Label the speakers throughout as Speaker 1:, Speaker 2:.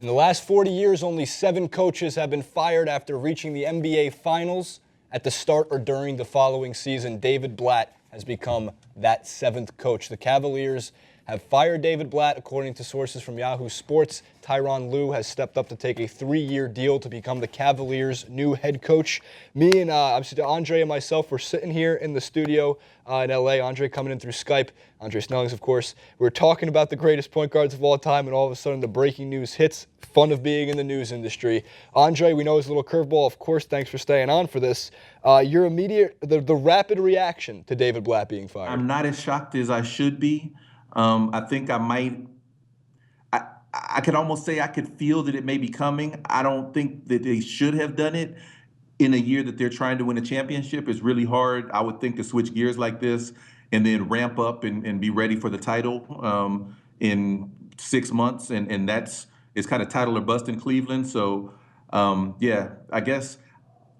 Speaker 1: In the last 40 years, only 7 coaches have been fired after reaching the NBA Finals at the start or during the following season. David Blatt has become that 7th coach. The Cavaliers have fired David Blatt, according to sources from Yahoo Sports. Tyronn Lue has stepped up to take a 3-year deal to become the Cavaliers' new head coach. Me and Andre and myself were sitting here in the studio in L.A. Andre coming in through Skype. Andre Snellings, of course. We were talking about the greatest point guards of all time, and all of a sudden the breaking news hits. Fun of being in the news industry. Andre, we know it's a little curveball. Of course, thanks for staying on for this. Your immediate, the rapid reaction to David Blatt being fired.
Speaker 2: I'm not as shocked as I should be. I think I could almost say I could feel that it may be coming. I don't think that they should have done it in a year that they're trying to win a championship. It's really hard, I would think, to switch gears like this and then ramp up and be ready for the title in 6 months. And it's kind of title or bust in Cleveland. So, yeah, I guess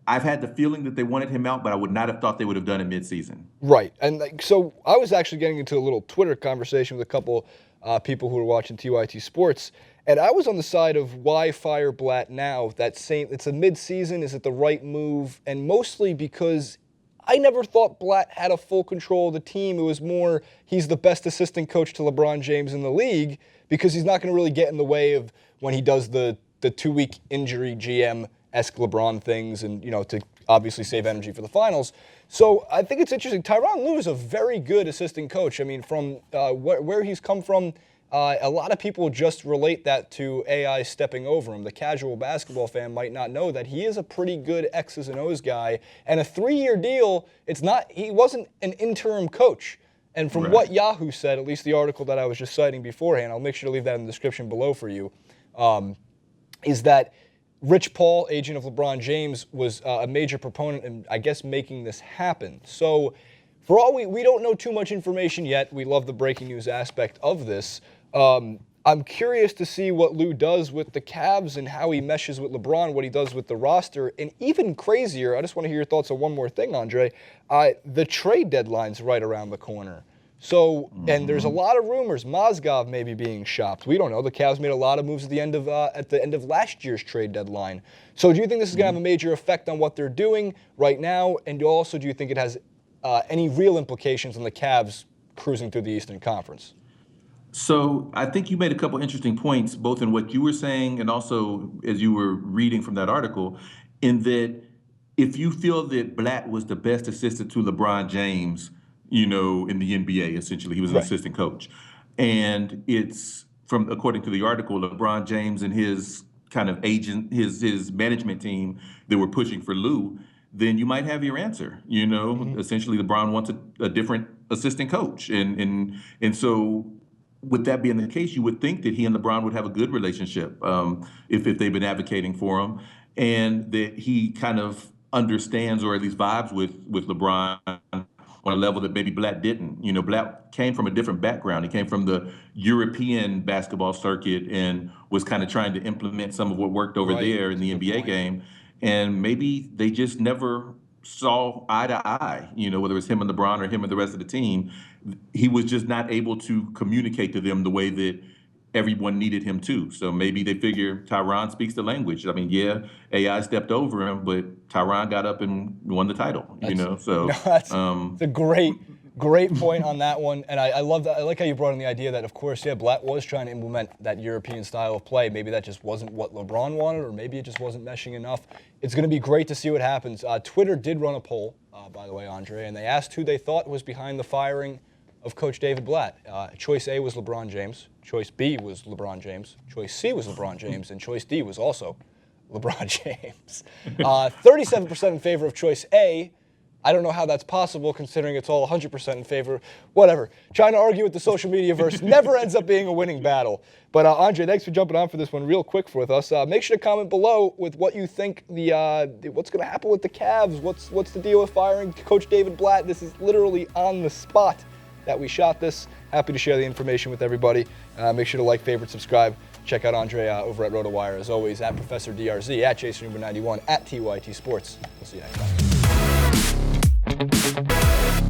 Speaker 2: I've had the feeling that they wanted him out, but I would not have thought they would have done it midseason.
Speaker 1: Right. And so I was actually getting into a little Twitter conversation with a couple people who were watching TYT Sports, and I was on the side of why fire Blatt now. It's a midseason. Is it the right move? And mostly because I never thought Blatt had a full control of the team. It was more he's the best assistant coach to LeBron James in the league because he's not going to really get in the way of when he does the 2-week injury GM-esque LeBron things and, to obviously save energy for the finals. So I think it's interesting. Tyronn Lue is a very good assistant coach. I mean, from where he's come from, a lot of people just relate that to AI stepping over him. The casual basketball fan might not know that he is a pretty good X's and O's guy. And a 3-year deal, he wasn't an interim coach. And from what Yahoo said, at least the article that I was just citing beforehand, I'll make sure to leave that in the description below for you, is that Rich Paul, agent of LeBron James, was a major proponent in, I guess, making this happen. So for all we don't know too much information yet. We love the breaking news aspect of this. I'm curious to see what Lue does with the Cavs and how he meshes with LeBron, what he does with the roster. And even crazier, I just want to hear your thoughts on one more thing, Andre. The trade deadline's right around the corner. So, and there's a lot of rumors, Mozgov may be being shopped. We don't know. The Cavs made a lot of moves at the end of last year's trade deadline. So do you think this is going to have a major effect on what they're doing right now? And also, do you think it has any real implications on the Cavs cruising through the Eastern Conference?
Speaker 2: So I think you made a couple interesting points, both in what you were saying and also as you were reading from that article, in that if you feel that Blatt was the best assistant to LeBron James, in the NBA, essentially. He was an assistant coach. And it's according to the article, LeBron James and his kind of agent, his management team that were pushing for Lue, then you might have your answer. Essentially LeBron wants a different assistant coach. And so with that being the case, you would think that he and LeBron would have a good relationship if they've been advocating for him, and that he kind of understands or at least vibes with LeBron on a level that maybe Blatt didn't. Blatt came from a different background. He came from the European basketball circuit and was kind of trying to implement some of what worked over there in the NBA game. And maybe they just never saw eye to eye, whether it's him and LeBron or him and the rest of the team. He was just not able to communicate to them the way that everyone needed him to. So maybe they figure Tyronn speaks the language. I mean, yeah, AI stepped over him, but Tyronn got up and won the title, So
Speaker 1: that's a great point on that one. And I love that. I like how you brought in the idea that, of course, Blatt was trying to implement that European style of play. Maybe that just wasn't what LeBron wanted, or maybe it just wasn't meshing enough. It's going to be great to see what happens. Twitter did run a poll, by the way, Andre, and they asked who they thought was behind the firing of Coach David Blatt. Choice A was LeBron James. Choice B was LeBron James. Choice C was LeBron James. And choice D was also LeBron James. 37% in favor of choice A. I don't know how that's possible considering it's all 100% in favor. Whatever. Trying to argue with the social media verse never ends up being a winning battle. But Andre, thanks for jumping on for this one real quick with us. Make sure to comment below with what you think what's going to happen with the Cavs. What's the deal with firing Coach David Blatt? This is literally on the spot that we shot this. Happy to share the information with everybody. Make sure to like, favorite, subscribe. Check out Andre over at RotoWire, as always, at Professor DRZ, at JasonUber91, at TYT Sports. We'll see you next time.